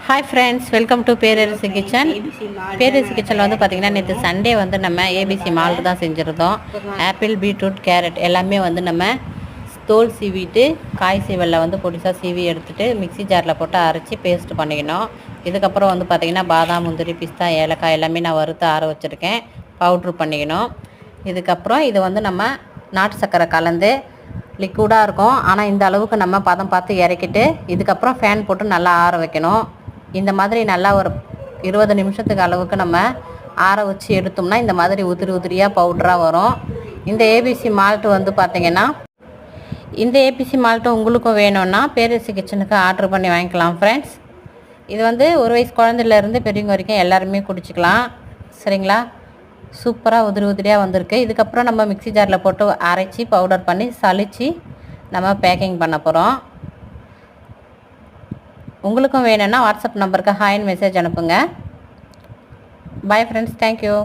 Hi friends, welcome to Perarasu kitchen. Perarasu கிச்சனில் வந்து பார்த்திங்கன்னா நேற்று சண்டே வந்து நம்ம ஏபிசி மால்ட் தான் செஞ்சுருந்தோம். ஆப்பிள், பீட்ரூட், கேரட் எல்லாமே வந்து நம்ம தோல் சீவிட்டு காய் சீவலில் வந்து பொடிசாக சீவி எடுத்துகிட்டு மிக்ஸி ஜாரில் போட்டு அரைச்சி பேஸ்ட் பண்ணிக்கணும். இதுக்கப்புறம் வந்து பார்த்திங்கன்னா பாதாம், முந்திரி, பிஸ்தா, ஏலக்காய் எல்லாமே நான் வறுத்து ஆற வச்சுருக்கேன். பவுட்ரு பண்ணிக்கணும். இதுக்கப்புறம் இது வந்து நம்ம நாட்டு சர்க்கரை கலந்து லிக்விடாக இருக்கும். ஆனால் இந்த அளவுக்கு நம்ம பதம் பார்த்து இறக்கிட்டு இதுக்கப்புறம் ஃபேன் போட்டு நல்லா ஆற வைக்கணும். இந்த மாதிரி நல்லா ஒரு 20 நிமிஷத்துக்கு அளவுக்கு நம்ம ஆற வச்சு எடுத்தோம்னா இந்த மாதிரி உதிரி உதிரியாக பவுட்ராக வரும். இந்த ஏபிசி மால்ட்டு வந்து பார்த்திங்கன்னா இந்த ஏபிசி மால்ட்டு உங்களுக்கும் வேணும்னா பேரரசு கிச்சனுக்கு ஆர்டர் பண்ணி வாங்கிக்கலாம் ஃப்ரெண்ட்ஸ். இது வந்து ஒரு வயசு குழந்தையிலேருந்து பெரியவங்க வரைக்கும் எல்லாருமே குடிச்சிக்கலாம். சரிங்களா? சூப்பராக உதிரி உதிரியாக வந்திருக்கு. இதுக்கப்புறம் நம்ம மிக்ஸி ஜாரில் போட்டு அரைச்சி பவுடர் பண்ணி சலித்து நம்ம பேக்கிங் பண்ண போகிறோம். உங்களுக்கும் வேணும்னா வாட்ஸ்அப் நம்பருக்கு ஹாய்னு மெசேஜ் அனுப்புங்க. Bye friends, thank you.